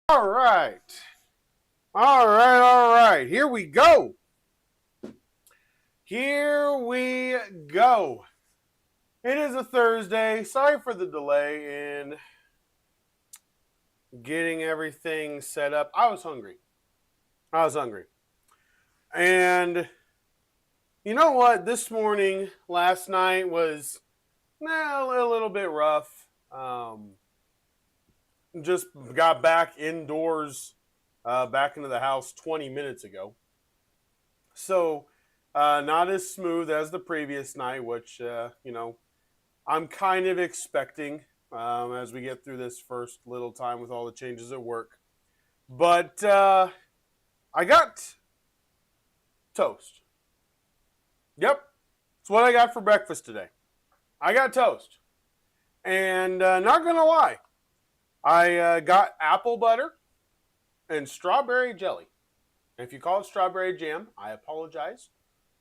All right. All right. Here we go. Here we go. It is a Thursday. Sorry for the delay in getting everything set up. I was hungry. And you know what? This morning, last night was a little bit rough. Just got back indoors, back into the house 20 minutes ago. So, not as smooth as the previous night, which, I'm kind of expecting as we get through this first little time with all the changes at work. But I got toast. Yep, it's what I got for breakfast today. I got toast. And not going to lie, I got apple butter and strawberry jelly. And if you call it strawberry jam, I apologize.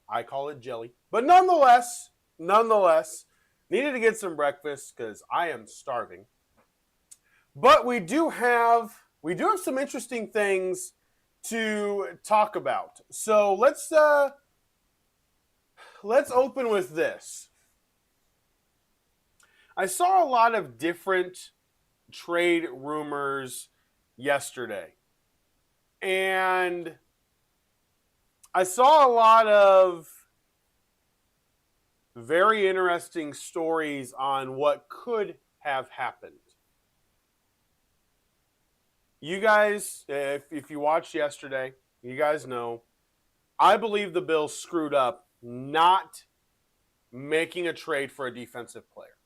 I call it jelly. But nonetheless, needed to get some breakfast because I am starving. But we do have some interesting things to talk about. So let's open with this. I saw a lot of different trade rumors yesterday. And I saw a lot of very interesting stories on what could have happened. You guys, if you watched yesterday, you guys know, I believe the Bills screwed up not making a trade for a defensive player.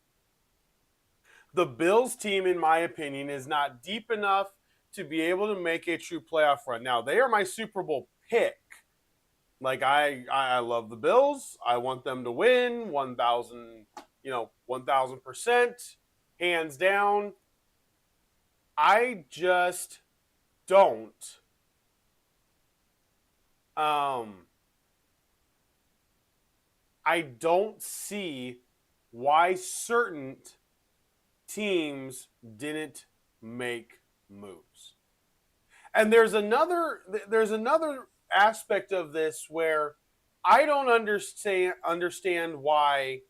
The Bills team, in my opinion, is not deep enough to be able to make a true playoff run. Now, they are my Super Bowl pick. Like, I love the Bills. I want them to win 1,000%, hands down. I just don't. I don't see why certain teams didn't make moves. And there's another aspect of this where I don't understand why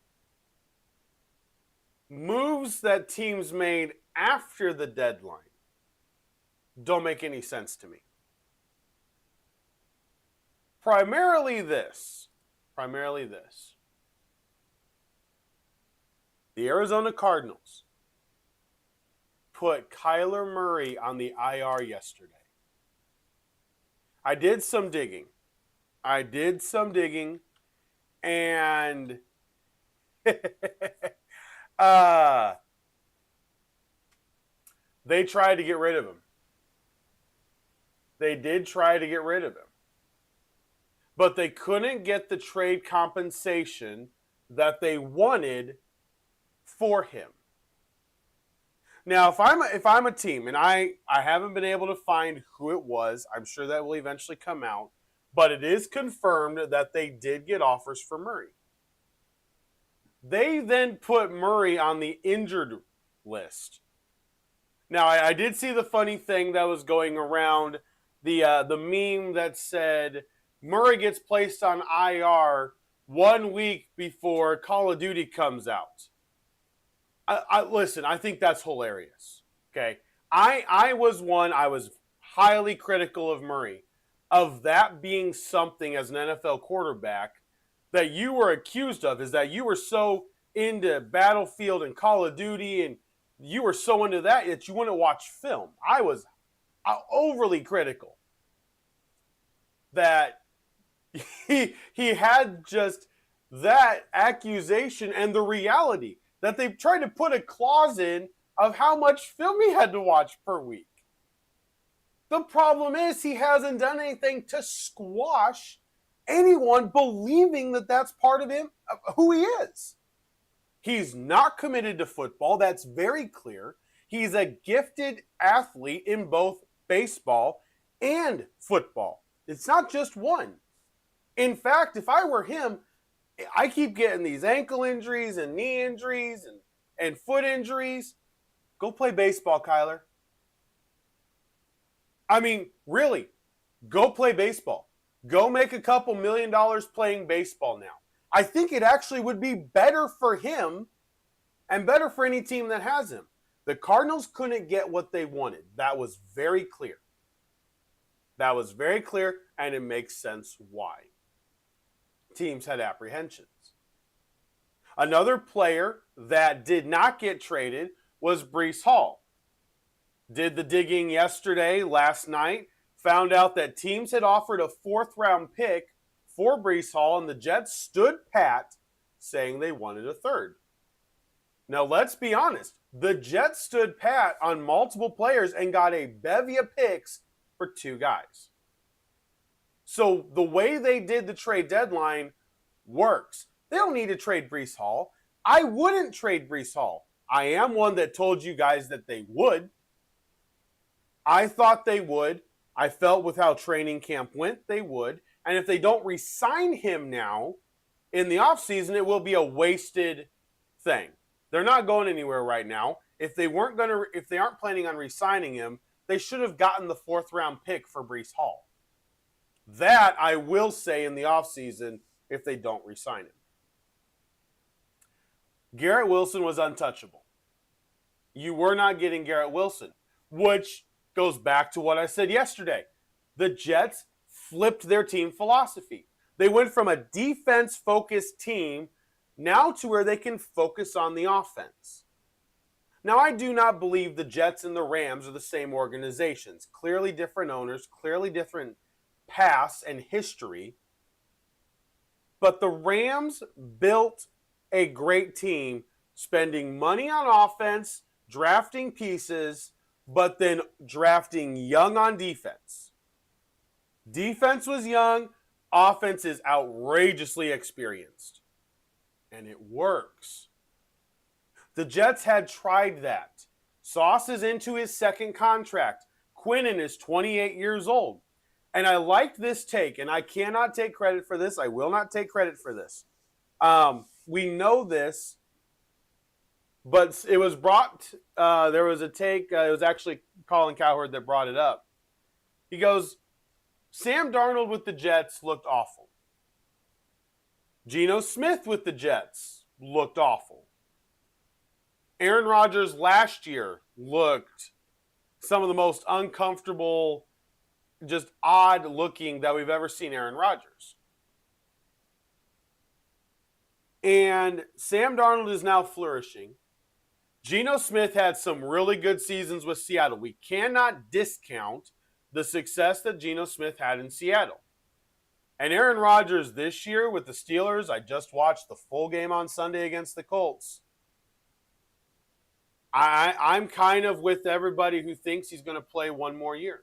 moves that teams made after the deadline don't make any sense to me. Primarily this. The Arizona Cardinals put Kyler Murray on the IR yesterday. I did some digging, and they tried to get rid of him. They did try to get rid of him. But they couldn't get the trade compensation that they wanted for him. Now, if I'm a team, and I haven't been able to find who it was, I'm sure that will eventually come out, but it is confirmed that they did get offers for Murray. They then put Murray on the injured list. Now, I did see the funny thing that was going around, the meme that said Murray gets placed on IR 1 week before Call of Duty comes out. Listen, I think that's hilarious. Okay, I was highly critical of Murray, of that being something as an NFL quarterback that you were accused of, is that you were so into Battlefield and Call of Duty, and you were so into that you wouldn't watch film. I was overly critical that he had just that accusation and the reality that they've tried to put a clause in of how much film he had to watch per week. The problem is he hasn't done anything to squash anyone believing that that's part of him, who he is. He's not committed to football. That's very clear. He's a gifted athlete in both baseball and football. It's not just one. In fact, if I were him, I keep getting these ankle injuries and knee injuries and foot injuries. Go play baseball, Kyler. I mean, really, Go play baseball. Go make a couple $1 million playing baseball now. I think it actually would be better for him and better for any team that has him. The Cardinals couldn't get what they wanted. That was very clear. That was very clear, and it makes sense why. Teams had apprehensions. Another player that did not get traded was Breece Hall. Did the digging yesterday, last night, found out that teams had offered a 4th-round pick for Breece Hall, and the Jets stood pat, saying they wanted a 3rd. Now, let's be honest. The Jets stood pat on multiple players and got a bevy of picks for 2 guys. So the way they did the trade deadline works. They don't need to trade Breece Hall. I wouldn't trade Breece Hall. I am one that told you guys that they would. I thought they would. I felt with how training camp went, they would. And if they don't re-sign him now in the offseason, it will be a wasted thing. They're not going anywhere right now. If they aren't planning on re-signing him, they should have gotten the 4th-round pick for Breece Hall. That I will say in the offseason if they don't re-sign him. Garrett Wilson was untouchable. You were not getting Garrett Wilson, which goes back to what I said yesterday. The Jets flipped their team philosophy. They went from a defense-focused team now to where they can focus on the offense. Now, I do not believe the Jets and the Rams are the same organizations. Clearly different owners, clearly different past and history. But the Rams built a great team, spending money on offense, drafting pieces, but then drafting young on defense. Defense was young, offense is outrageously experienced. And it works. The Jets had tried that. Sauce is into his 2nd contract. Quinnen is 28 years old. And I liked this take, and I cannot take credit for this. I will not take credit for this. We know this, but it was brought, there was a take, it was actually Colin Cowherd that brought it up. He goes, Sam Darnold with the Jets looked awful. Geno Smith with the Jets looked awful. Aaron Rodgers last year looked some of the most uncomfortable, just odd looking that we've ever seen Aaron Rodgers. And Sam Darnold is now flourishing. Geno Smith had some really good seasons with Seattle. We cannot discount the success that Geno Smith had in Seattle. And Aaron Rodgers this year with the Steelers, I just watched the full game on Sunday against the Colts. I'm kind of with everybody who thinks he's going to play one more year.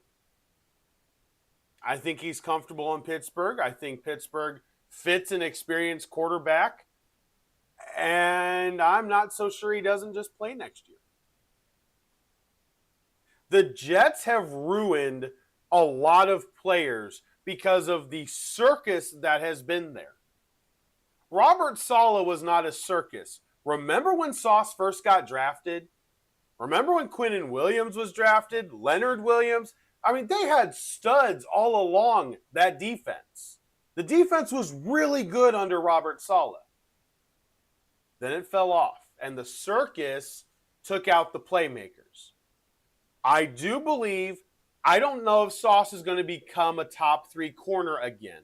I think he's comfortable in Pittsburgh. I think Pittsburgh fits an experienced quarterback. And I'm not so sure he doesn't just play next year. The Jets have ruined a lot of players because of the circus that has been there. Robert Saleh was not a circus. Remember when Sauce first got drafted? Remember when Quinnen Williams was drafted? Leonard Williams? I mean, they had studs all along that defense. The defense was really good under Robert Saleh. Then it fell off, and the circus took out the playmakers. I do believe, I don't know if Sauce is going to become a top 3 corner again,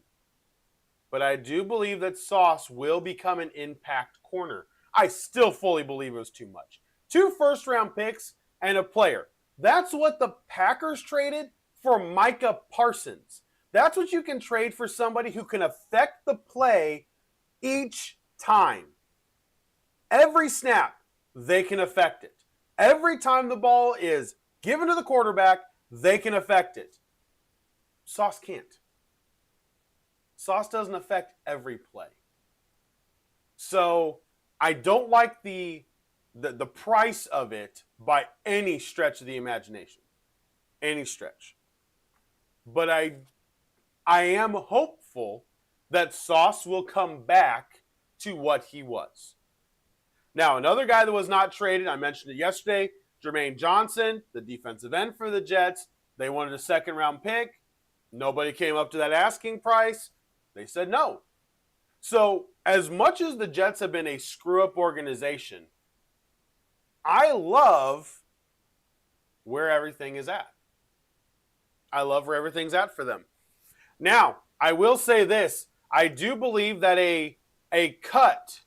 but I do believe that Sauce will become an impact corner. I still fully believe it was too much. 2 first-round picks and a player. That's what the Packers traded for Micah Parsons. That's what you can trade for somebody who can affect the play each time. Every snap, they can affect it. Every time the ball is given to the quarterback, they can affect it. Sauce can't. Sauce doesn't affect every play. So I don't like the price of it by any stretch of the imagination. Any stretch. But I am hopeful that Sauce will come back to what he was. Now, another guy that was not traded, I mentioned it yesterday, Jermaine Johnson, the defensive end for the Jets. They wanted a 2nd-round pick. Nobody came up to that asking price. They said no. So, as much as the Jets have been a screw-up organization, I love where everything is at. I love where everything's at for them. Now, I will say this. I do believe that a cut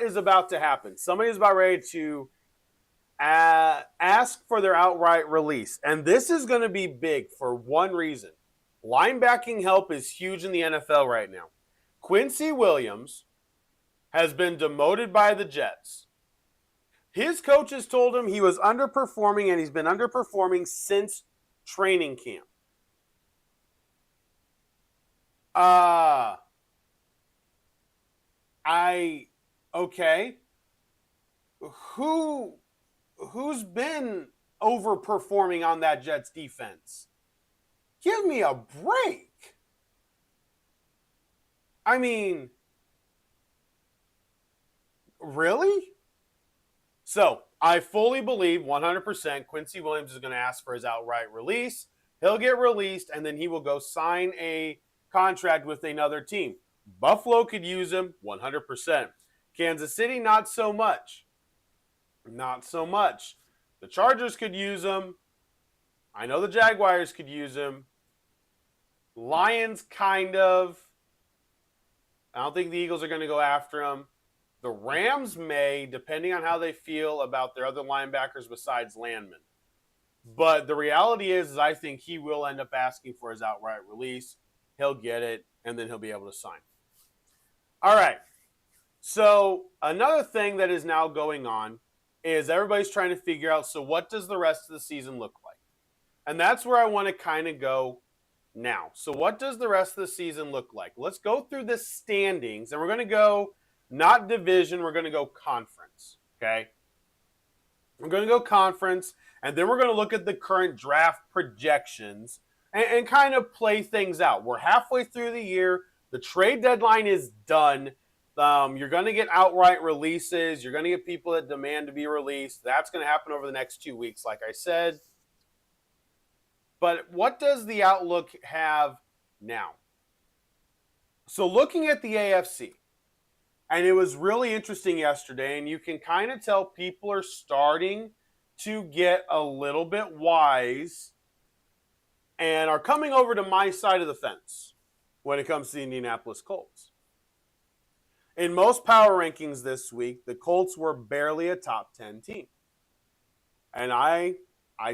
is about to happen. Somebody's about ready to ask for their outright release. And this is going to be big for one reason. Linebacking help is huge in the NFL right now. Quincy Williams has been demoted by the Jets. His coaches told him he was underperforming, and he's been underperforming since training camp. Okay. Who's been overperforming on that Jets defense? Give me a break. I mean, really? So, I fully believe 100% Quincy Williams is going to ask for his outright release. He'll get released, and then he will go sign a contract with another team. Buffalo could use him 100%. Kansas City, not so much. Not so much. The Chargers could use him. I know the Jaguars could use him. Lions, kind of. I don't think the Eagles are going to go after him. The Rams may, depending on how they feel about their other linebackers besides Landman. But the reality is I think he will end up asking for his outright release. He'll get it, and then he'll be able to sign. All right. So another thing that is now going on is everybody's trying to figure out, so what does the rest of the season look like? And that's where I want to kind of go now. So what does the rest of the season look like? Let's go through the standings, and we're going to go not division, we're going to go conference, okay? We're going to go conference, and then we're going to look at the current draft projections and kind of play things out. We're halfway through the year. The trade deadline is done. You're going to get outright releases. You're going to get people that demand to be released. That's going to happen over the next 2 weeks, like I said. But what does the outlook have now? So looking at the AFC, and it was really interesting yesterday, and you can kind of tell people are starting to get a little bit wise and are coming over to my side of the fence when it comes to the Indianapolis Colts. In most power rankings this week, the Colts were barely a top 10 team. And I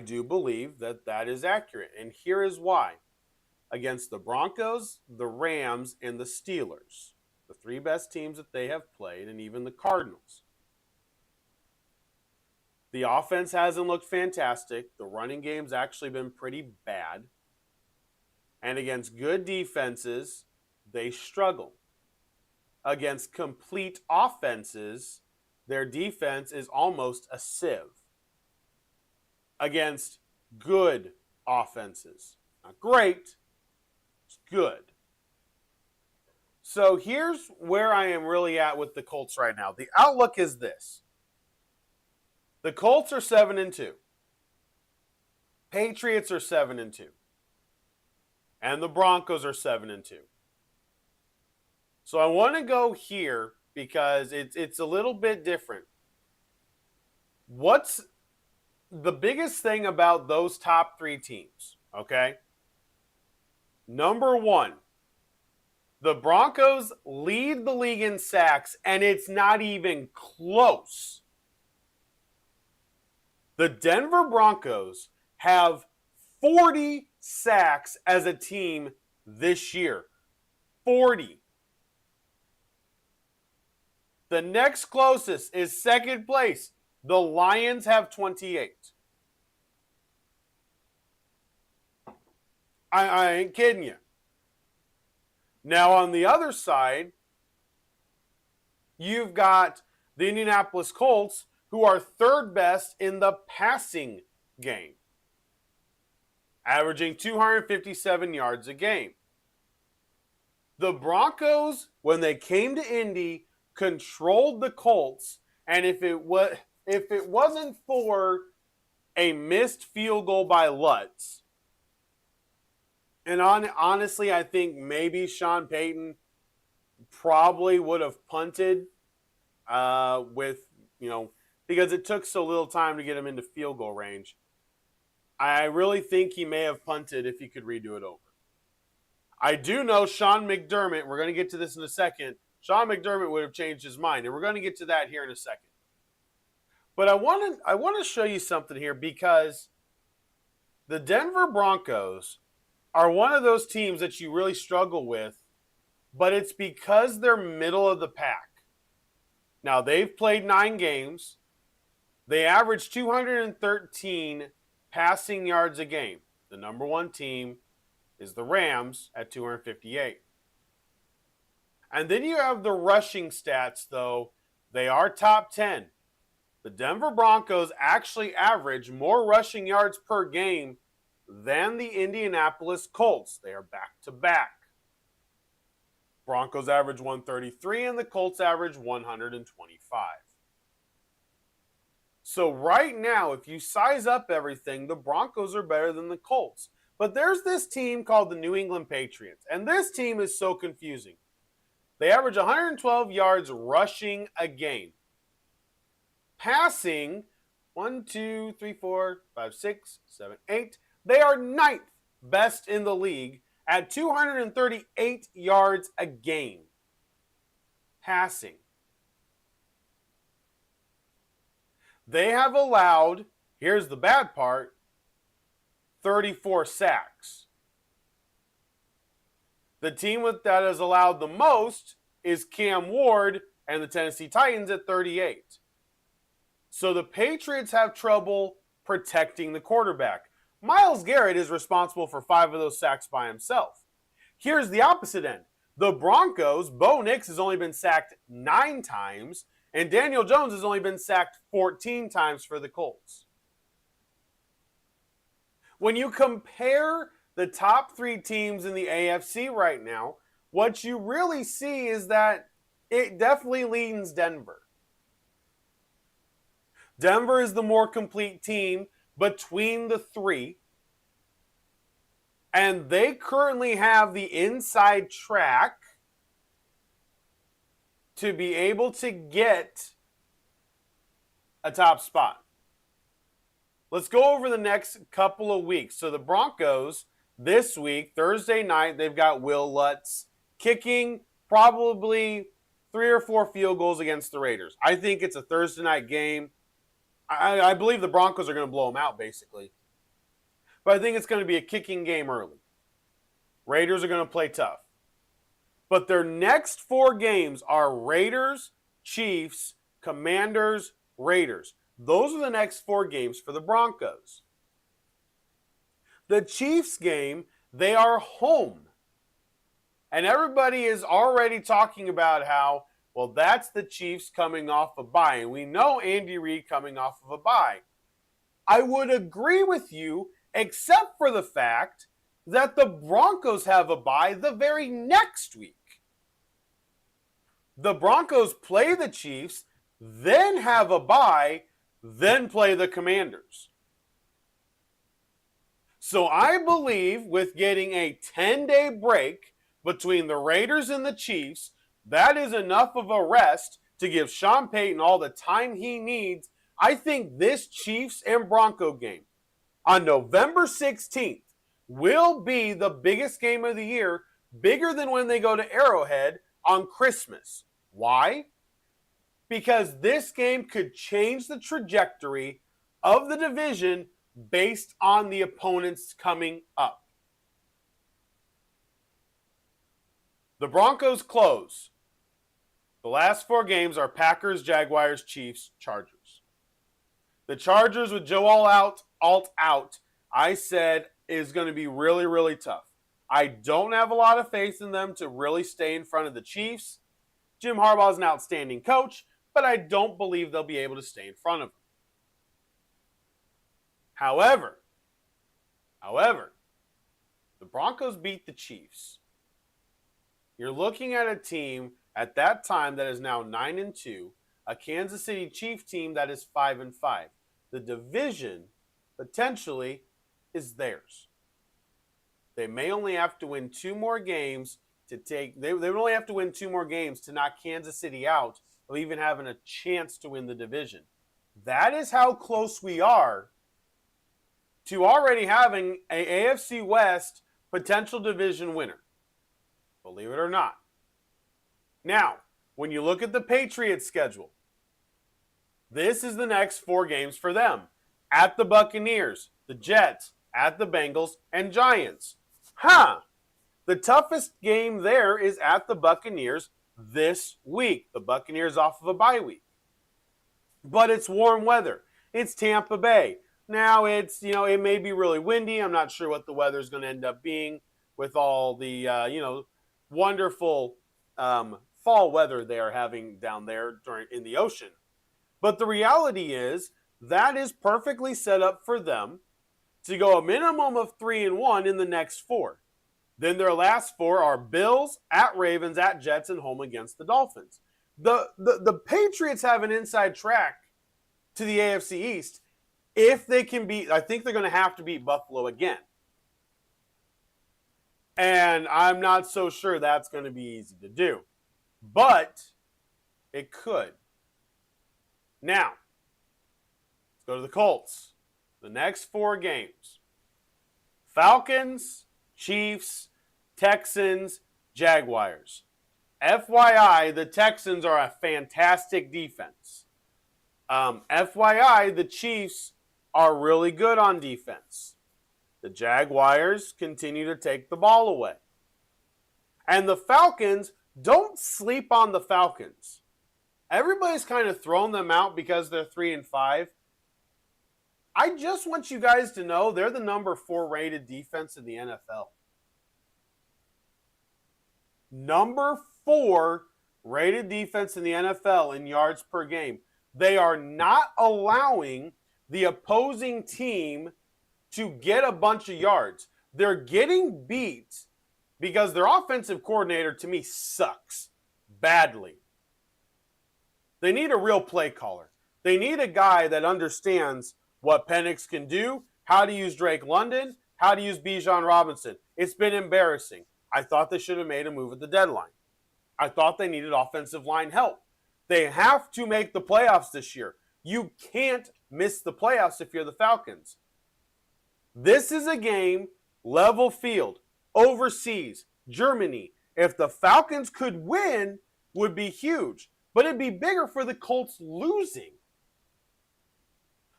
do believe that that is accurate. And here is why. Against the Broncos, the Rams, and the Steelers, the three best teams that they have played, and even the Cardinals. The offense hasn't looked fantastic. The running game's actually been pretty bad. And against good defenses, they struggle. Against complete offenses, their defense is almost a sieve. Against good offenses, not great, it's good. So here's where I am really at with the Colts right now. The outlook is this. The Colts are 7-2. Patriots are 7-2. And the Broncos are 7-2. So I want to go here because it's a little bit different. What's the biggest thing about those top three teams? Okay. Number one, the Broncos lead the league in sacks, and it's not even close. The Denver Broncos have 40 sacks as a team this year. 40. The next closest is second place. The Lions have 28. I ain't kidding you. Now, on the other side, you've got the Indianapolis Colts, who are third best in the passing game, averaging 257 yards a game. The Broncos, when they came to Indy, controlled the Colts, and if it wasn't for a missed field goal by Lutz, And honestly, I think maybe Sean Payton probably would have punted with, because it took so little time to get him into field goal range. I really think he may have punted if he could redo it over. I do know Sean McDermott, we're going to get to this in a second. Sean McDermott would have changed his mind, and we're going to get to that here in a second. But I want to show you something here because the Denver Broncos are one of those teams that you really struggle with, but it's because they're middle of the pack. Now, they've played 9 games. They average 213 passing yards a game. The number one team is the Rams at 258. And then you have the rushing stats, though. They are top 10. The Denver Broncos actually average more rushing yards per game than the Indianapolis Colts. They are back to back. Broncos average 133 and the Colts average 125. So right now, if you size up everything, the Broncos are better than the Colts. But there's this team called the New England Patriots, and this team is so confusing. They average 112 yards rushing a game. Passing, 1, 2, 3, 4, 5, 6, 7, 8. They are 9th best in the league at 238 yards a game. Passing. They have allowed, here's the bad part, 34 sacks. The team that has allowed the most is Cam Ward and the Tennessee Titans at 38. So the Patriots have trouble protecting the quarterback. Myles Garrett is responsible for 5 of those sacks by himself. Here's the opposite end. The Broncos, Bo Nix has only been sacked 9 times, and Daniel Jones has only been sacked 14 times for the Colts. When you compare the top 3 teams in the AFC right now, what you really see is that it definitely leans Denver. Denver is the more complete team between the 3. And they currently have the inside track to be able to get a top spot. Let's go over the next couple of weeks. So the Broncos this week, Thursday night, they've got Will Lutz kicking probably 3 or 4 field goals against the Raiders. I think it's a Thursday night game. I believe the Broncos are going to blow them out, basically. But I think it's going to be a kicking game early. Raiders are going to play tough. But their next 4 games are Raiders, Chiefs, Commanders, Raiders. Those are the next 4 games for the Broncos. The Chiefs game, they are home. And everybody is already talking about how, well, that's the Chiefs coming off a bye. And we know Andy Reid coming off of a bye. I would agree with you, except for the fact that the Broncos have a bye the very next week. The Broncos play the Chiefs, then have a bye, then play the Commanders. So I believe with getting a 10-day break between the Raiders and the Chiefs, that is enough of a rest to give Sean Payton all the time he needs. I think this Chiefs and Bronco game on November 16th will be the biggest game of the year, bigger than when they go to Arrowhead on Christmas. Why? Because this game could change the trajectory of the division based on the opponents coming up. The Broncos close. The last 4 games are Packers, Jaguars, Chiefs, Chargers. The Chargers with Joe Alt out, I said is going to be really, really tough. I don't have a lot of faith in them to really stay in front of the Chiefs. Jim Harbaugh is an outstanding coach, but I don't believe they'll be able to stay in front of them. However, the Broncos beat the Chiefs. You're looking at a team at that time that is now 9-2, a Kansas City Chiefs team that is 5-5. The division potentially is theirs. They may only have to win 2 more games to take. They would only have to win 2 more games to knock Kansas City out of even having a chance to win the division. That is how close we are to already having a AFC West potential division winner. Believe it or not. Now, when you look at the Patriots schedule, this is the next 4 games for them. At the Buccaneers, the Jets, at the Bengals, and Giants. The toughest game there is at the Buccaneers this week. The Buccaneers off of a bye week. But it's warm weather. It's Tampa Bay. Now it's, it may be really windy. I'm not sure what the weather is going to end up being with all the, wonderful fall weather they are having down there in the ocean. But the reality is that is perfectly set up for them to go a minimum of 3-1 in the next 4. Then their last 4 are Bills, at Ravens, at Jets, and home against the Dolphins. The Patriots have an inside track to the AFC East if they can beat. I think they're going to have to beat Buffalo again. And I'm not so sure that's going to be easy to do. But it could. Now, let's go to the Colts. The next 4 games. Falcons, Chiefs, Texans, Jaguars. FYI, the Texans are a fantastic defense. FYI, the Chiefs are really good on defense. The Jaguars continue to take the ball away. And the Falcons, don't sleep on the Falcons. Everybody's kind of thrown them out because they're 3-5. I just want you guys to know they're the number 4 rated defense in the NFL. Number 4 rated defense in the NFL in yards per game. They are not allowing the opposing team to get a bunch of yards. They're getting beat because their offensive coordinator, to me, sucks badly. They need a real play caller. They need a guy that understands what Penix can do, how to use Drake London, how to use Bijan Robinson. It's been embarrassing. I thought they should have made a move at the deadline. I thought they needed offensive line help. They have to make the playoffs this year. You can't miss the playoffs if you're the Falcons. This is a game, level field, overseas, Germany. If the Falcons could win, would be huge. But it'd be bigger for the Colts losing.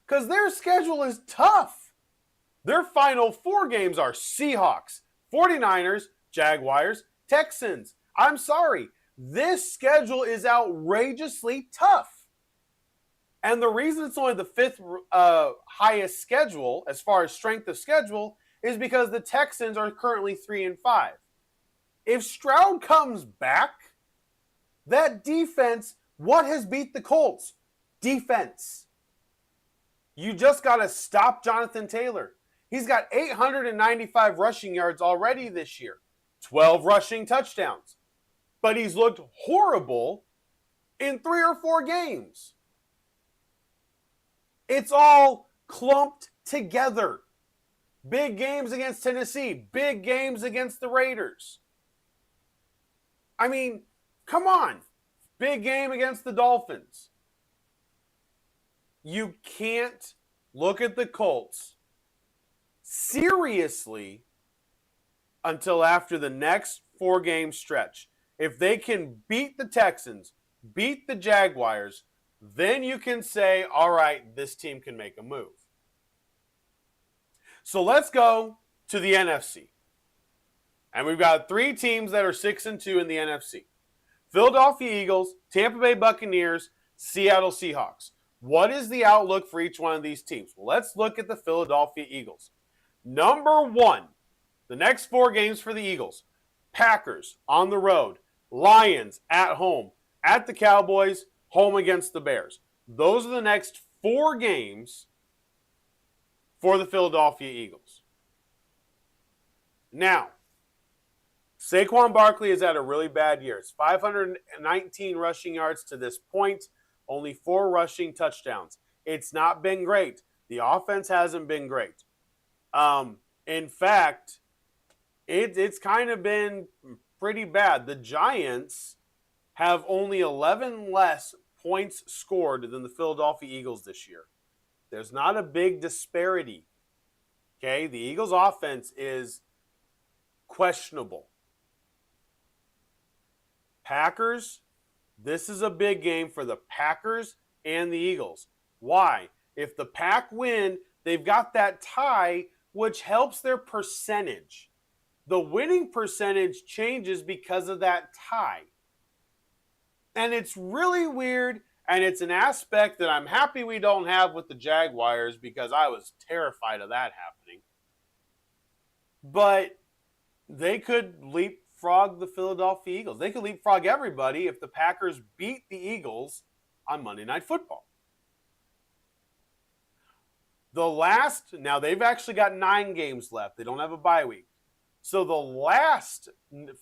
Because their schedule is tough. Their final 4 games are Seahawks, 49ers, Jaguars, Texans. I'm sorry. This schedule is outrageously tough. And the reason it's only the 5th highest schedule as far as strength of schedule is because the Texans are currently 3-5. If Stroud comes back, that defense, what has beat the Colts? Defense. You just got to stop Jonathan Taylor. He's got 895 rushing yards already this year, 12 rushing touchdowns. But he's looked horrible in 3 or 4 games. It's all clumped together. Big games against Tennessee, big games against the Raiders. I mean, come on. Big game against the Dolphins. You can't look at the Colts seriously until after the next 4-game stretch. If they can beat the Texans, beat the Jaguars, then you can say, all right, this team can make a move. So let's go to the NFC. And we've got 3 teams that are 6-2 in the NFC. Philadelphia Eagles, Tampa Bay Buccaneers, Seattle Seahawks. What is the outlook for each one of these teams? Well, let's look at the Philadelphia Eagles. Number 1, the next 4 games for the Eagles. Packers on the road, Lions at home, at the Cowboys, home against the Bears. Those are the next 4 games for the Philadelphia Eagles. Now, Saquon Barkley has had a really bad year. It's 519 rushing yards to this point, only 4 rushing touchdowns. It's not been great. The offense hasn't been great. In fact, It's kind of been pretty bad. The Giants have only 11 less points scored than the Philadelphia Eagles this year. There's not a big disparity. Okay, the Eagles' offense is questionable. Packers, this is a big game for the Packers and the Eagles. Why? If the Pack win, they've got that tie, which helps their percentage. The winning percentage changes because of that tie. And it's really weird, and it's an aspect that I'm happy we don't have with the Jaguars because I was terrified of that happening. But they could leapfrog the Philadelphia Eagles. They could leapfrog everybody if the Packers beat the Eagles on Monday Night Football. Now they've actually got 9 games left. They don't have a bye week. So the last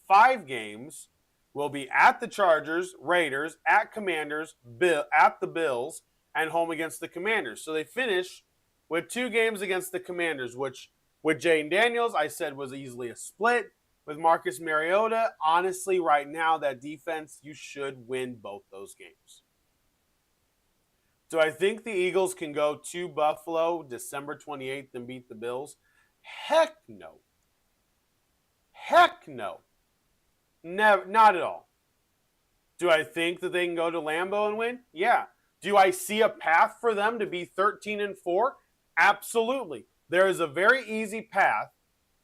5 games will be at the Chargers, Raiders, at Commanders, at the Bills, and home against the Commanders. So they finish with 2 games against the Commanders, which with Jayden Daniels, I said was easily a split. With Marcus Mariota, honestly, right now, that defense, you should win both those games. Do I think the Eagles can go to Buffalo December 28th and beat the Bills? Heck no. Heck no. Never, not at all. Do I think that they can go to Lambeau and win? Yeah. Do I see a path for them to be 13-4? Absolutely. There is a very easy path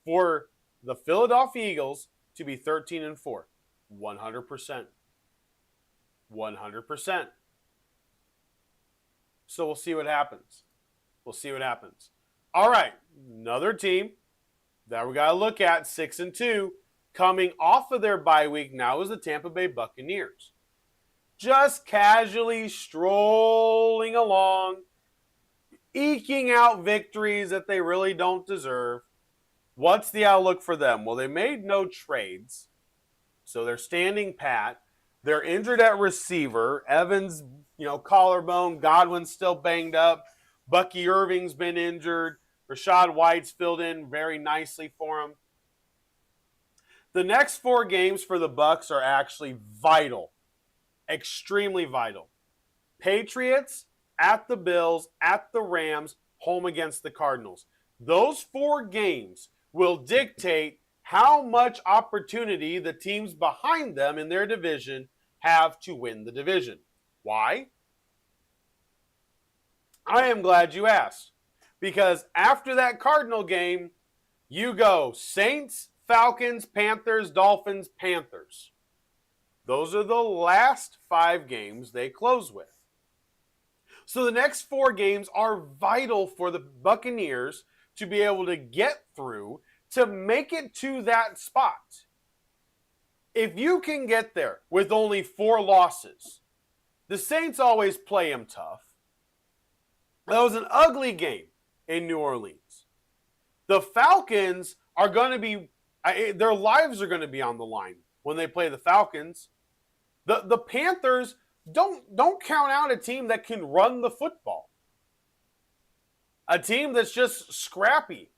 for the Philadelphia Eagles to be 13-4. 100%. 100%. So we'll see what happens. We'll see what happens. All right. Another team that we got to look at, 6-2. Coming off of their bye week now is the Tampa Bay Buccaneers. Just casually strolling along, eking out victories that they really don't deserve. What's the outlook for them? Well, they made no trades, so they're standing pat. They're injured at receiver. Evans, collarbone. Godwin's still banged up. Bucky Irving's been injured. Rashad White's filled in very nicely for him. The next 4 games for the Bucs are actually vital, extremely vital. Patriots, at the Bills, at the Rams, home against the Cardinals. Those 4 games will dictate how much opportunity the teams behind them in their division have to win the division. Why? I am glad you asked. Because after that Cardinal game, you go Saints, Falcons, Panthers, Dolphins, Panthers. Those are the last 5 games they close with. So the next 4 games are vital for the Buccaneers to be able to get through to make it to that spot. If you can get there with only 4 losses, the Saints always play them tough. That was an ugly game in New Orleans. The Falcons are going to be, their lives are going to be on the line when they play the Falcons. The Panthers don't count out a team that can run the football. A team that's just scrappy.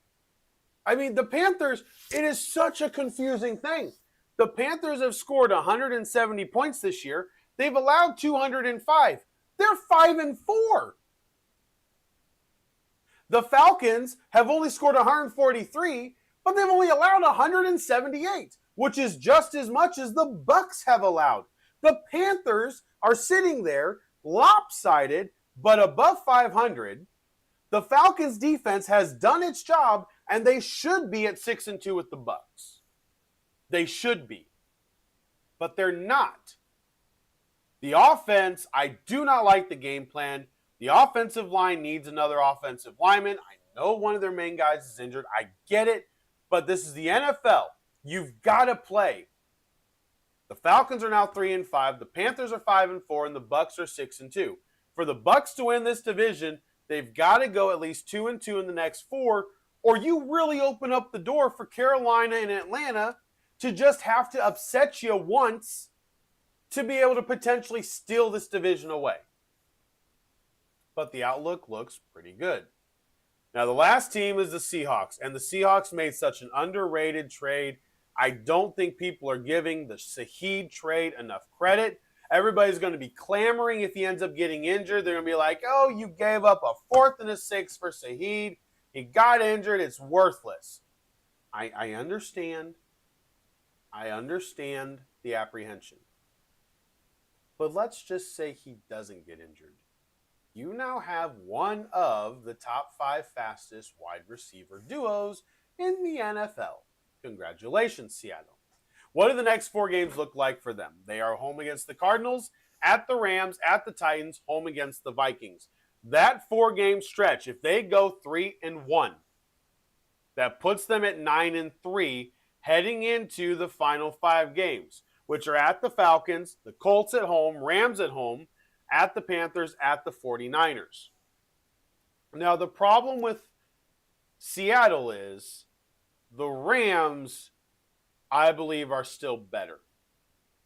I mean, the Panthers, it is such a confusing thing. The Panthers have scored 170 points this year. They've allowed 205. They're 5-4. The Falcons have only scored 143, but they've only allowed 178, which is just as much as the Bucs have allowed. The Panthers are sitting there lopsided, but above 500. The Falcons defense has done its job, and they should be at 6-2 with the Bucs. They should be. But they're not. The offense, I do not like the game plan. The offensive line needs another offensive lineman. I know one of their main guys is injured. I get it. But this is the NFL. You've got to play. The Falcons are now 3-5. The Panthers are 5-4, and the Bucs are 6-2. For the Bucs to win this division, they've got to go at least 2-2 in the next 4, or you really open up the door for Carolina and Atlanta to just have to upset you once to be able to potentially steal this division away. But the outlook looks pretty good. Now, the last team is the Seahawks, and the Seahawks made such an underrated trade. I don't think people are giving the Shaheed trade enough credit. Everybody's going to be clamoring if he ends up getting injured. They're going to be like, oh, you gave up a 4th and a 6 for Shaheed. He got injured. It's worthless. I understand. I understand the apprehension. But let's just say he doesn't get injured. You now have one of the top 5 fastest wide receiver duos in the NFL. Congratulations, Seattle. What do the next 4 games look like for them? They are home against the Cardinals, at the Rams, at the Titans, home against the Vikings. That 4-game stretch, if they go 3-1, that puts them at 9-3 heading into the final 5 games, which are at the Falcons, the Colts at home, Rams at home, at the Panthers, at the 49ers. Now, the problem with Seattle is the Rams, I believe, are still better.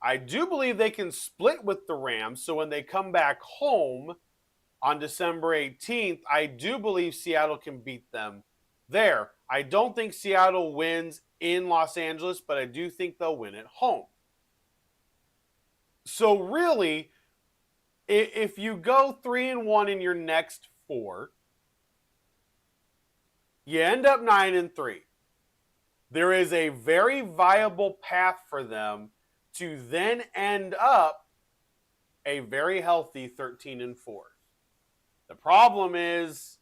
I do believe they can split with the Rams, so when they come back home on December 18th, I do believe Seattle can beat them there. I don't think Seattle wins in Los Angeles, but I do think they'll win at home. So really, if you go 3-1 in your next 4, you end up 9-3. There is a very viable path for them to then end up a very healthy 13-4. The problem is,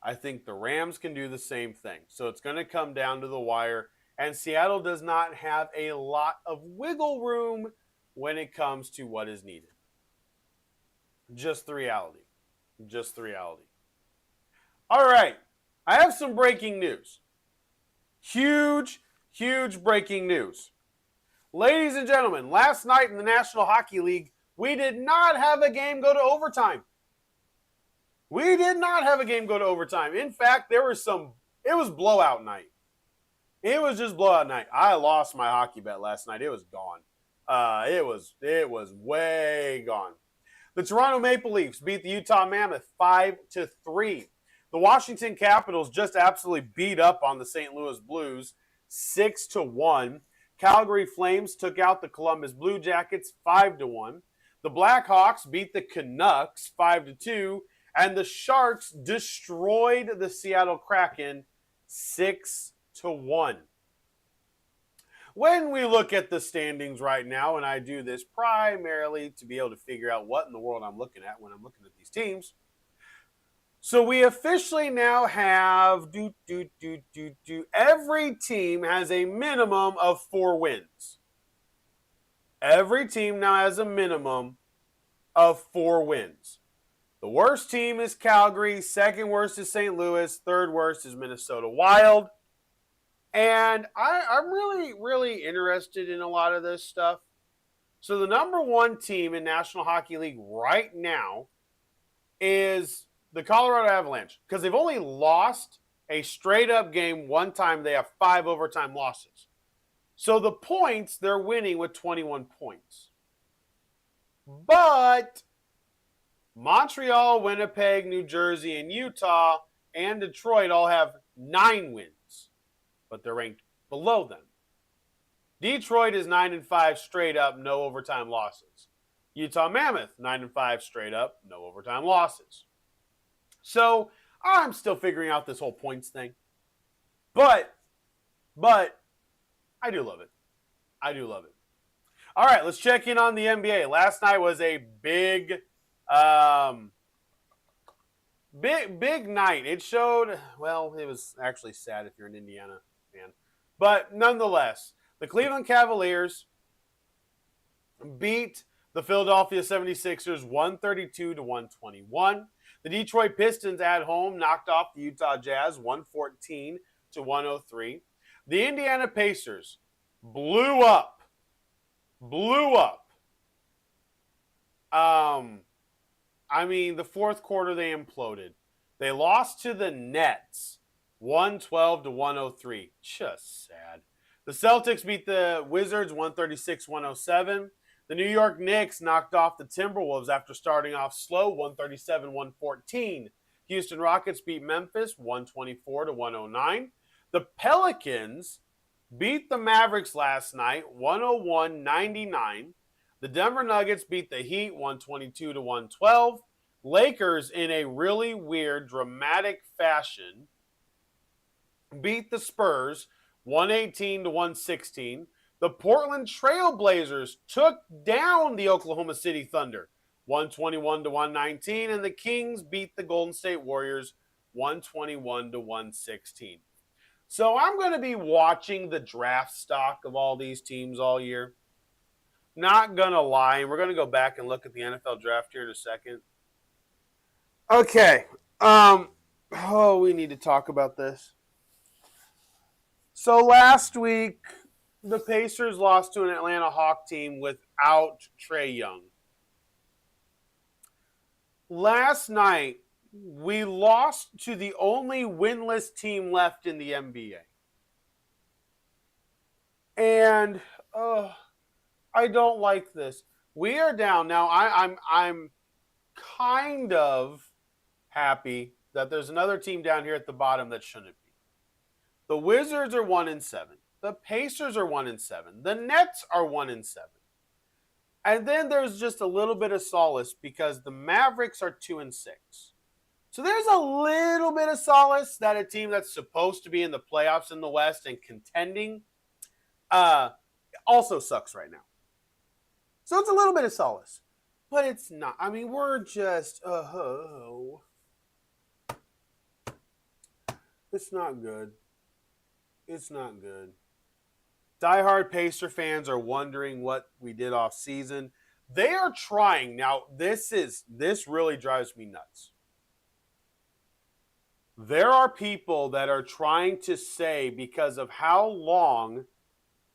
I think the Rams can do the same thing. So it's going to come down to the wire, and Seattle does not have a lot of wiggle room when it comes to what is needed. Just the reality. Just the reality. All right. I have some breaking news. Huge breaking news. Ladies and gentlemen, last night in the National Hockey League, we did not have a game go to overtime. We did not have a game go to overtime. In fact, it was blowout night. It was just blowout night. I lost my hockey bet last night. It was gone. It was way gone. The Toronto Maple Leafs beat the Utah Mammoth 5-3. The Washington Capitals just absolutely beat up on the St. Louis Blues 6-1. Calgary Flames took out the Columbus Blue Jackets 5-1. The Blackhawks beat the Canucks 5-2. And the Sharks destroyed the Seattle Kraken 6-1. When we look at the standings right now, and I do this primarily to be able to figure out what in the world I'm looking at when I'm looking at these teams. So we officially now have every team has a minimum of 4 wins. Every team now has a minimum of 4 wins. The worst team is Calgary, second worst is St. Louis, third worst is Minnesota Wild. And I'm really interested in a lot of this stuff. So the number 1 team in National Hockey League right now is the Colorado Avalanche, because they've only lost a straight-up game one time. They have 5 overtime losses. So the points, they're winning with 21 points. But Montreal, Winnipeg, New Jersey, and Utah, and Detroit all have 9 wins. But they're ranked below them. Detroit is 9-5 straight up, no overtime losses. Utah Mammoth, 9-5 straight up, no overtime losses. So I'm still figuring out this whole points thing. But I do love it. I do love it. All right, let's check in on the NBA. Last night was a big night. It showed, well, it was actually sad if you're an Indiana fan. But nonetheless, the Cleveland Cavaliers beat the Philadelphia 76ers 132-121. The Detroit Pistons at home knocked off the Utah Jazz 114-103. The Indiana Pacers blew up. The fourth quarter they imploded. They lost to the Nets 112-103. Just sad. The Celtics beat the Wizards 136-107. The New York Knicks knocked off the Timberwolves after starting off slow 137-114. Houston Rockets beat Memphis 124-109. The Pelicans beat the Mavericks last night 101-99. The Denver Nuggets beat the Heat 122-112. Lakers, in a really weird, dramatic fashion, beat the Spurs 118-116. The Portland Trail Blazers took down the Oklahoma City Thunder 121-119, and the Kings beat the Golden State Warriors 121-116. So I'm going to be watching the draft stock of all these teams all year. Not going to lie. We're going to go back and look at the NFL draft here in a second. Okay. We need to talk about this. So last week, the Pacers lost to an Atlanta Hawk team without Trae Young. Last night, we lost to the only winless team left in the NBA. And I don't like this. We are down. Now, I'm kind of happy that there's another team down here at the bottom that shouldn't be. The Wizards are 1-7. The Pacers are 1-7. The Nets are 1-7. And then there's just a little bit of solace because the Mavericks are 2-6. So there's a little bit of solace that a team that's supposed to be in the playoffs in the West and contending also sucks right now. So it's a little bit of solace. But it's not. I mean, we're just, it's not good. It's not good. Diehard Pacer fans are wondering what we did off season. They are trying. Now, this really drives me nuts. There are people that are trying to say because of how long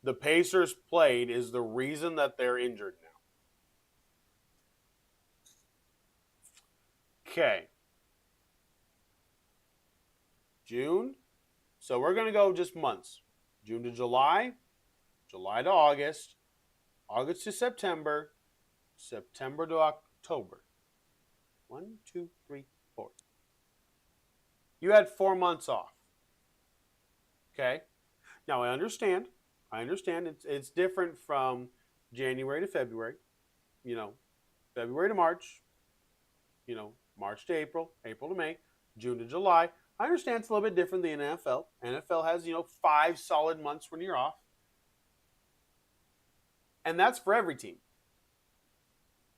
the Pacers played is the reason that they're injured now. Okay. June. So we're going to go just months. June to July, July to August, August to September, September to October. 1, 2, 3, 4. You had 4 months off. Okay? Now, I understand. It's different from January to February. February to March. March to April, April to May, June to July. I understand it's a little bit different than the NFL. NFL has, 5 solid months when you're off. And that's for every team.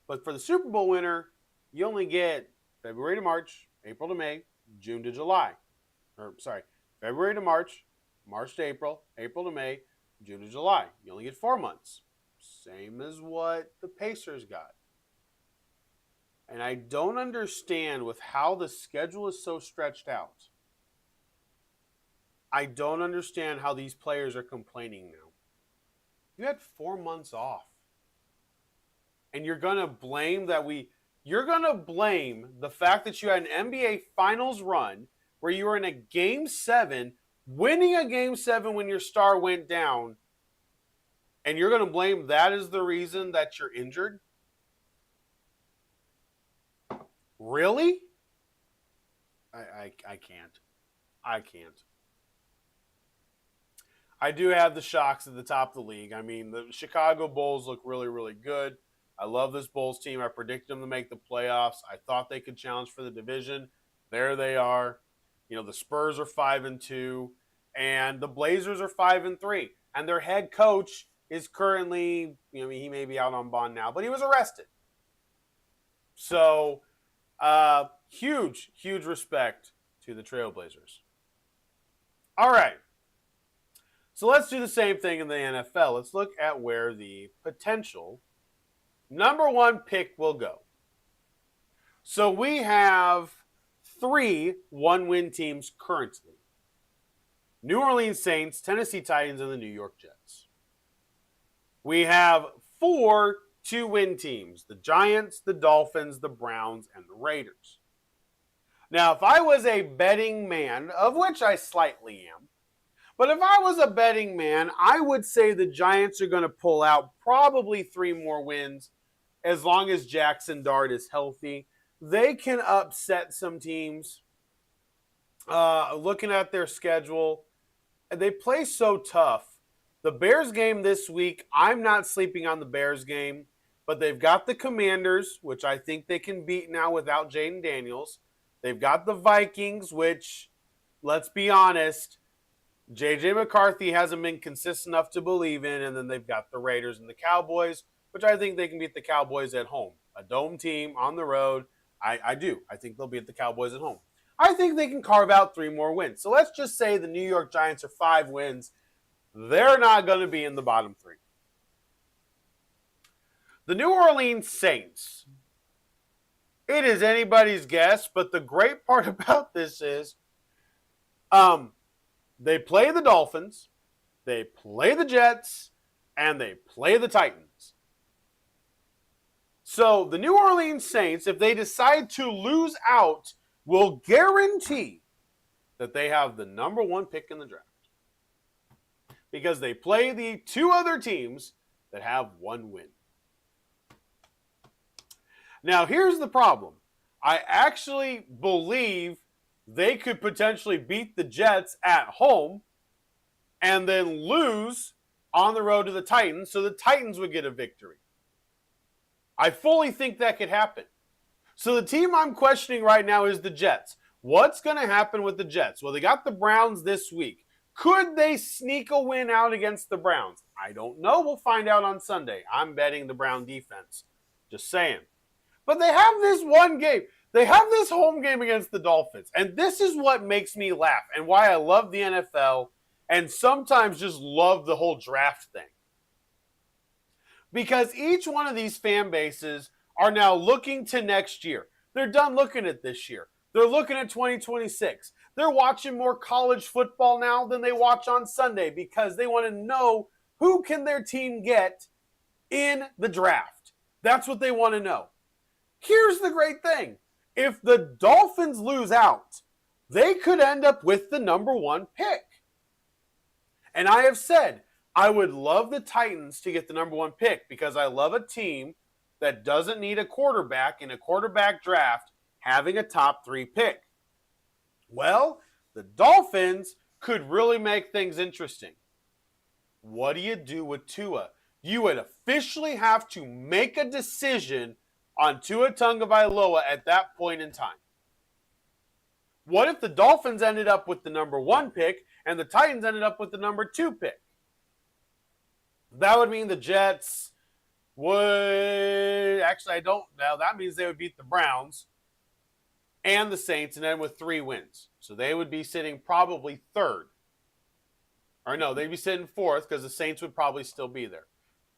But for the Super Bowl winner, you only get February to March, April to May, June to July. February to March, March to April, April to May, June to July. You only get 4 months. Same as what the Pacers got. And I don't understand with how the schedule is so stretched out. I don't understand how these players are complaining now. You had 4 months off. And you're going to blame the fact that you had an NBA Finals run where you were in a Game 7, winning a Game 7 when your star went down, and you're going to blame that as the reason that you're injured? Really? I can't. I can't. I do have the shocks at the top of the league. I mean, the Chicago Bulls look really, really good. I love this Bulls team. I predicted them to make the playoffs. I thought they could challenge for the division. There they are. The Spurs are 5-2, and the Blazers are 5-3. And their head coach is currently, he may be out on bond now, but he was arrested. So, huge, huge respect to the Trailblazers. All right. So let's do the same thing in the NFL. Let's look at where the potential number 1 pick will go. So we have 3 one-win teams currently. New Orleans Saints, Tennessee Titans, and the New York Jets. We have 4 2-win teams, the Giants, the Dolphins, the Browns, and the Raiders. Now, if I was a betting man, of which I slightly am, but if I was a betting man, I would say the Giants are going to pull out probably 3 more wins as long as Jackson Dart is healthy. They can upset some teams. Looking at their schedule, they play so tough. The Bears game this week, I'm not sleeping on the Bears game, but they've got the Commanders, which I think they can beat now without Jaden Daniels. They've got the Vikings, which, let's be honest, J.J. McCarthy hasn't been consistent enough to believe in. And then they've got the Raiders and the Cowboys, which I think they can beat the Cowboys at home. A dome team on the road. I do. I think they'll beat the Cowboys at home. I think they can carve out 3 more wins. So let's just say the New York Giants are 5 wins. They're not going to be in the bottom 3. The New Orleans Saints. It is anybody's guess, but the great part about this is they play the Dolphins, they play the Jets, and they play the Titans. So the New Orleans Saints, if they decide to lose out, will guarantee that they have the number 1 pick in the draft. Because they play the 2 other teams that have 1 win. Now, here's the problem. I actually believe they could potentially beat the Jets at home and then lose on the road to the Titans, so the Titans would get a victory. I fully think that could happen. So the team I'm questioning right now is the Jets. What's going to happen with the Jets? Well, they got the Browns this week. Could they sneak a win out against the Browns? I don't know. We'll find out on Sunday. I'm betting the Brown defense. Just saying. But they have this one game. They have this home game against the Dolphins. And this is what makes me laugh and why I love the NFL and sometimes just love the whole draft thing. Because each one of these fan bases are now looking to next year. They're done looking at this year. They're looking at 2026. They're watching more college football now than they watch on Sunday because they want to know who can their team get in the draft. That's what they want to know. Here's the great thing. If the Dolphins lose out, they could end up with the number 1 pick. And I have said, I would love the Titans to get the number 1 pick because I love a team that doesn't need a quarterback in a quarterback draft having a top 3 pick. Well, the Dolphins could really make things interesting. What do you do with Tua? You would officially have to make a decision on Tua Tagovailoa at that point in time. What if the Dolphins ended up with the number 1 pick and the Titans ended up with the number 2 pick? That would mean the Jets would... Actually, I don't know. That means they would beat the Browns and the Saints and end with 3 wins. So they would be sitting probably 3rd. Or no, they'd be sitting 4th because the Saints would probably still be there.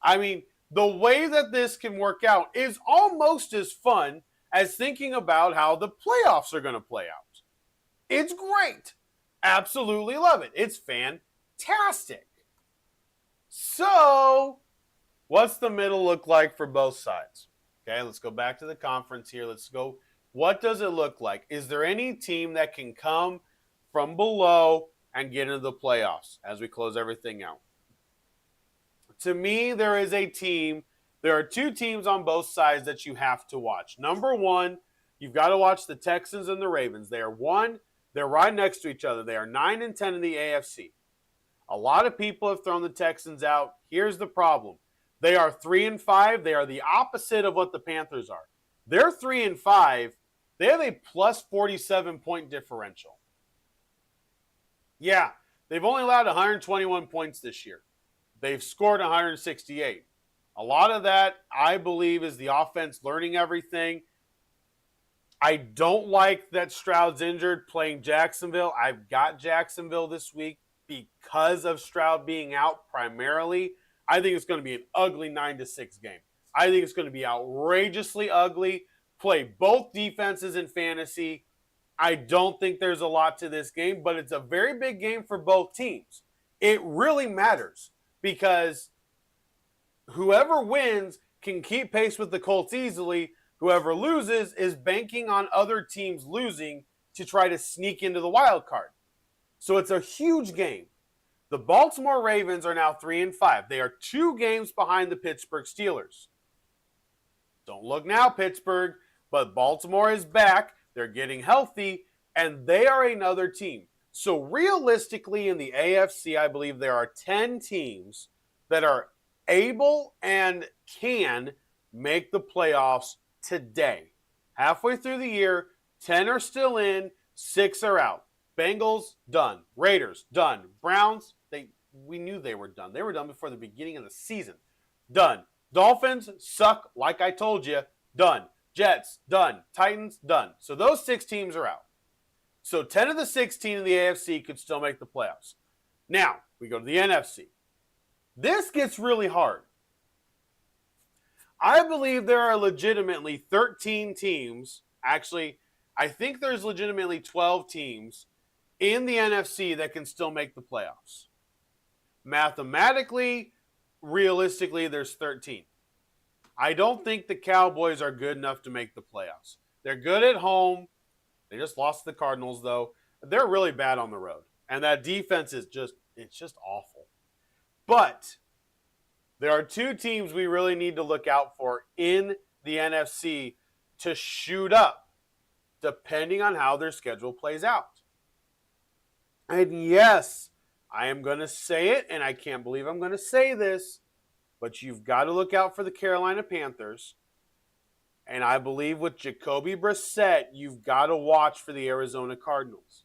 I mean, the way that this can work out is almost as fun as thinking about how the playoffs are going to play out. It's great. Absolutely love it. It's fantastic. So, what's the middle look like for both sides? Okay, let's go back to the conference here. Let's go. What does it look like? Is there any team that can come from below and get into the playoffs as we close everything out? To me, there is a team. There are 2 teams on both sides that you have to watch. Number 1, you've got to watch the Texans and the Ravens. They're right next to each other. They are 9 and 10 in the AFC. A lot of people have thrown the Texans out. Here's the problem. They are 3 and 5. They are the opposite of what the Panthers are. They're 3 and 5. They have a plus 47 point differential. Yeah, they've only allowed 121 points this year. They've scored 168. A lot of that, I believe, is the offense learning everything. I don't like that Stroud's injured playing Jacksonville. I've got Jacksonville this week because of Stroud being out primarily. I think it's going to be an ugly 9-6 game. I think it's going to be outrageously ugly. Play both defenses in fantasy. I don't think there's a lot to this game, but it's a very big game for both teams. It really matters because whoever wins can keep pace with the Colts easily. Whoever loses is banking on other teams losing to try to sneak into the wild card. So it's a huge game. The Baltimore Ravens are now 3 and 5. They are 2 games behind the Pittsburgh Steelers. Don't look now, Pittsburgh, but Baltimore is back. They're getting healthy. And they are another team. So realistically, in the AFC, I believe there are 10 teams that are able and can make the playoffs today. Halfway through the year, 10 are still in, 6 are out. Bengals, done. Raiders, done. Browns, we knew they were done. They were done before the beginning of the season. Done. Dolphins, suck, like I told you, done. Jets, done. Titans, done. So those 6 teams are out. So 10 of the 16 in the AFC could still make the playoffs. Now, we go to the NFC. This gets really hard. I believe there are legitimately 13 teams. Actually, I think there's legitimately 12 teams in the NFC that can still make the playoffs. Mathematically, realistically, there's 13. I don't think the Cowboys are good enough to make the playoffs. They're good at home. They just lost to the Cardinals, though. They're really bad on the road. And that defense is just awful. But there are 2 teams we really need to look out for in the NFC to shoot up, depending on how their schedule plays out. And yes, I am going to say it, and I can't believe I'm going to say this, but you've got to look out for the Carolina Panthers. And I believe with Jacoby Brissett, you've got to watch for the Arizona Cardinals.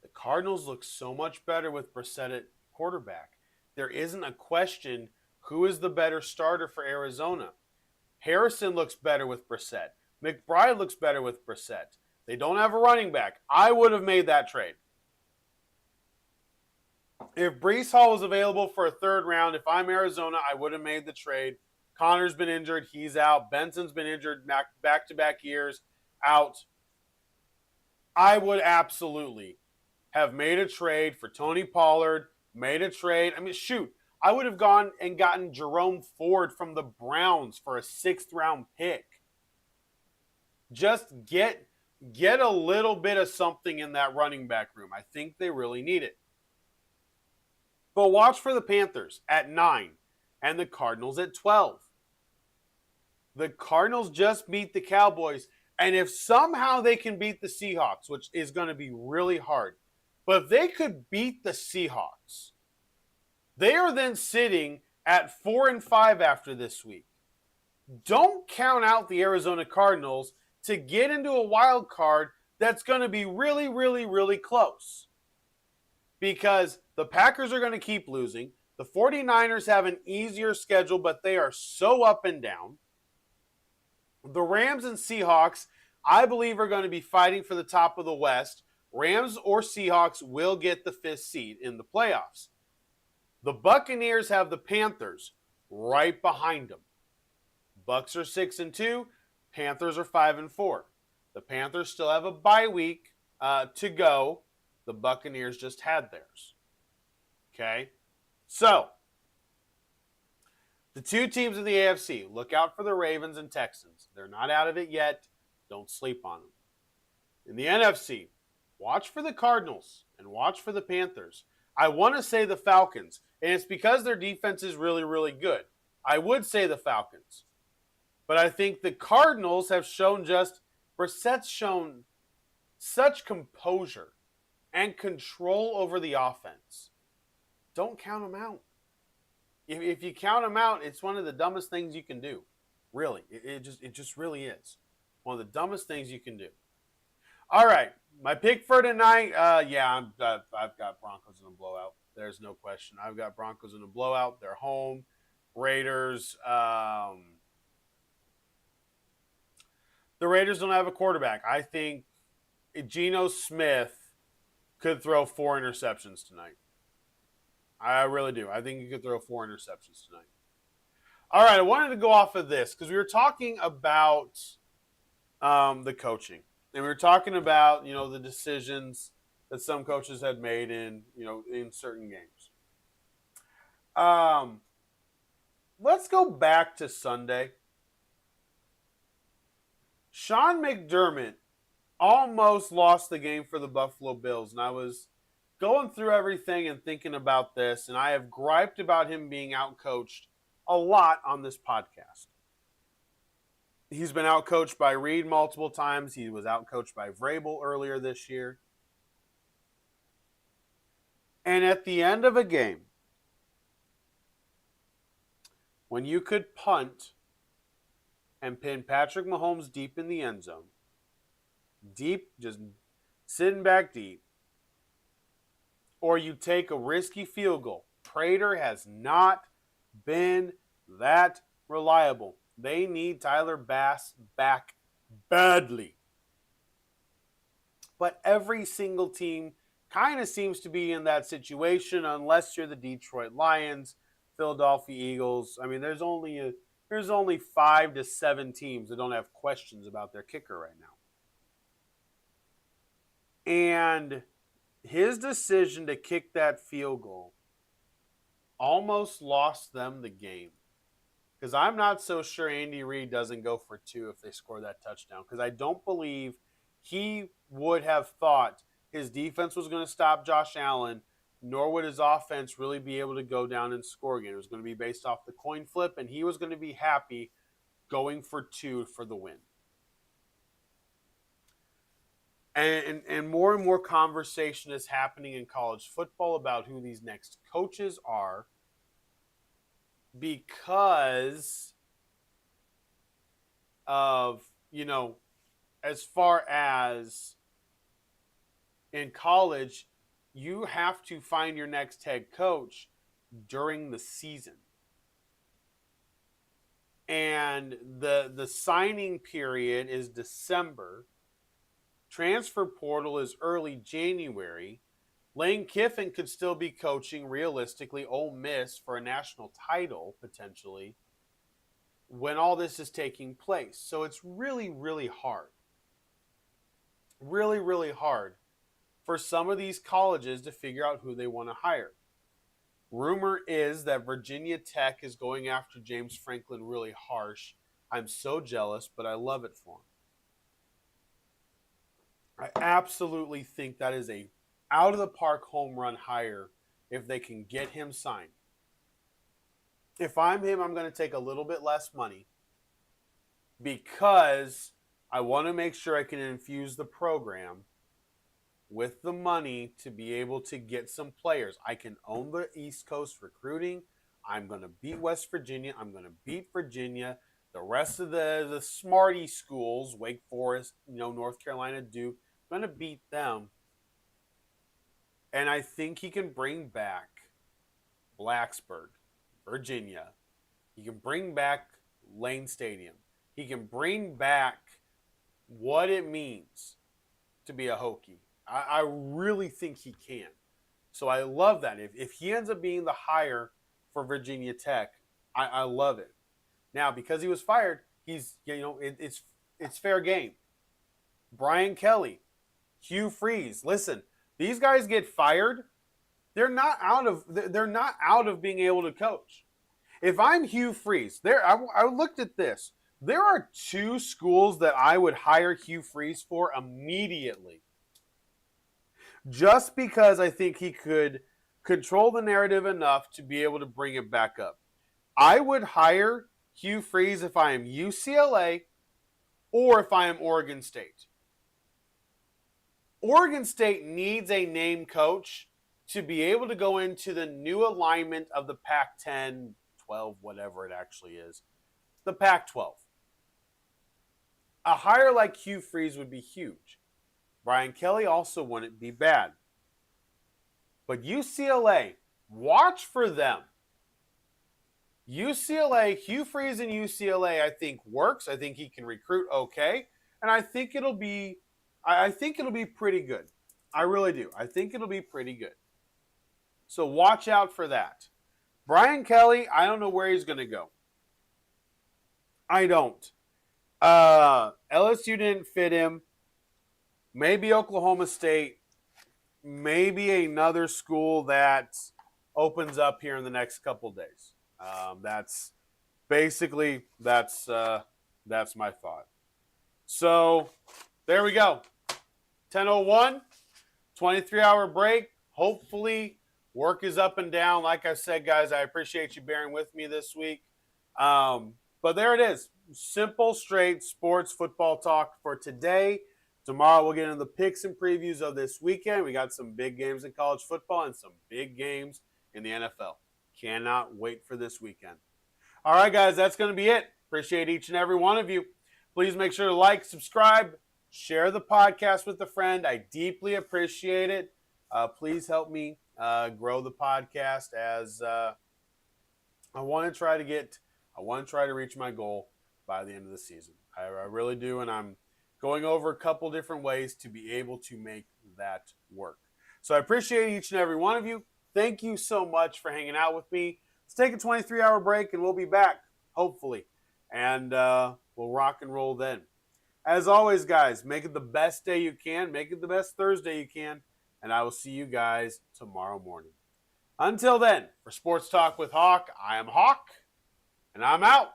The Cardinals look so much better with Brissett at quarterback. There isn't a question who is the better starter for Arizona. Harrison looks better with Brissett. McBride looks better with Brissett. They don't have a running back. I would have made that trade. If Breece Hall was available for a 3rd round, if I'm Arizona, I would have made the trade. Connor's been injured. He's out. Benson's been injured back-to-back years, out. I would absolutely have made a trade for Tony Pollard, made a trade. I mean, shoot, I would have gone and gotten Jerome Ford from the Browns for a 6th-round pick. Just get a little bit of something in that running back room. I think they really need it. But watch for the Panthers at 9 and the Cardinals at 12. The Cardinals just beat the Cowboys, and if somehow they can beat the Seahawks, which is going to be really hard, but if they could beat the Seahawks, they are then sitting at 4-5 after this week. Don't count out the Arizona Cardinals to get into a wild card that's going to be really, really, really close. Because the Packers are going to keep losing. The 49ers have an easier schedule, but they are so up and down. The Rams and Seahawks, I believe, are going to be fighting for the top of the West. Rams or Seahawks will get the 5th seed in the playoffs. The Buccaneers have the Panthers right behind them. Bucs are 6-2. Panthers are 5-4. The Panthers still have a bye week to go. The Buccaneers just had theirs. Okay? So, the 2 teams in the AFC, look out for the Ravens and Texans. They're not out of it yet. Don't sleep on them. In the NFC, watch for the Cardinals and watch for the Panthers. I want to say the Falcons, and it's because their defense is really, really good. I would say the Falcons. But I think the Cardinals have shown Brissett's shown such composure and control over the offense. Don't count them out. If you count them out, it's one of the dumbest things you can do. Really, it just really is one of the dumbest things you can do. All right, my pick for tonight. I've got Broncos in a blowout. There's no question. I've got Broncos in a blowout. They're home. Raiders. The Raiders don't have a quarterback. I think Geno Smith could throw 4 interceptions tonight. I really do. I think he could throw 4 interceptions tonight. All right, I wanted to go off of this because we were talking about the coaching. And we were talking about, the decisions that some coaches had made in certain games. Let's go back to Sunday. Sean McDermott almost lost the game for the Buffalo Bills. And I was going through everything and thinking about this, and I have griped about him being outcoached a lot on this podcast. He's been outcoached by Reed multiple times. He was outcoached by Vrabel earlier this year. And at the end of a game, when you could punt and pin Patrick Mahomes deep in the end zone, deep, just sitting back deep, or you take a risky field goal, Prater has not been that reliable. They need Tyler Bass back badly. But every single team kind of seems to be in that situation unless you're the Detroit Lions, Philadelphia Eagles. I mean, there's only 5 to 7 teams that don't have questions about their kicker right now. And his decision to kick that field goal almost lost them the game. Because I'm not so sure Andy Reid doesn't go for 2 if they score that touchdown. Because I don't believe he would have thought his defense was going to stop Josh Allen, nor would his offense really be able to go down and score again. It was going to be based off the coin flip, and he was going to be happy going for 2 for the win. And more conversation is happening in college football about who these next coaches are, because of, as far as in college, you have to find your next head coach during the season. And the signing period is December. Transfer portal is early January. Lane Kiffin could still be coaching, realistically, Ole Miss for a national title, potentially, when all this is taking place. So it's really, really hard. Really, really hard for some of these colleges to figure out who they want to hire. Rumor is that Virginia Tech is going after James Franklin really harsh. I'm so jealous, but I love it for him. I absolutely think that is a out-of-the-park home run hire if they can get him signed. If I'm him, I'm going to take a little bit less money because I want to make sure I can infuse the program with the money to be able to get some players. I can own the East Coast recruiting. I'm going to beat West Virginia. I'm going to beat Virginia. The rest of the smarty schools, Wake Forest, North Carolina, Duke, I'm going to beat them. And I think he can bring back Blacksburg, Virginia. He can bring back Lane Stadium. He can bring back what it means to be a Hokie. I really think he can. So I love that. If he ends up being the hire for Virginia Tech, I love it. Now, because he was fired, he's it's fair game. Brian Kelly, Hugh Freeze. Listen, these guys get fired. They're not out of being able to coach. If I'm Hugh Freeze, I looked at this. There are 2 schools that I would hire Hugh Freeze for immediately. Just because I think he could control the narrative enough to be able to bring it back up. I would hire Hugh Freeze if I am UCLA or if I am Oregon State. Oregon State needs a name coach to be able to go into the new alignment of the Pac-10, 12, whatever it actually is, the Pac-12. A hire like Hugh Freeze would be huge. Brian Kelly also wouldn't be bad. But UCLA, watch for them. UCLA, Hugh Freeze in UCLA, I think works. I think he can recruit okay. And I think it'll be pretty good. I really do. I think it'll be pretty good. So watch out for that. Brian Kelly, I don't know where he's going to go. I don't. LSU didn't fit him. Maybe Oklahoma State. Maybe another school that opens up here in the next couple days. That's my thought. So there we go. 10:01, 23-hour break. Hopefully work is up and down. Like I said, guys, I appreciate you bearing with me this week. But there it is. simple, straight sports football talk for today. Tomorrow we'll get into the picks and previews of this weekend. We got some big games in college football and some big games in the NFL. Cannot wait for this weekend. All right, guys, that's going to be it. Appreciate each and every one of you. Please make sure to like, subscribe, share the podcast with a friend. I deeply appreciate it. Please help me grow the podcast as I want to try to reach my goal by the end of the season. I really do, and I'm going over a couple different ways to be able to make that work. So I appreciate each and every one of you. Thank you so much for hanging out with me. Let's take a 23-hour break, and we'll be back, hopefully, and we'll rock and roll then. As always, guys, make it the best day you can. Make it the best Thursday you can, and I will see you guys tomorrow morning. Until then, for Sports Talk with Hawk, I am Hawk, and I'm out.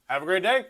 Have a great day.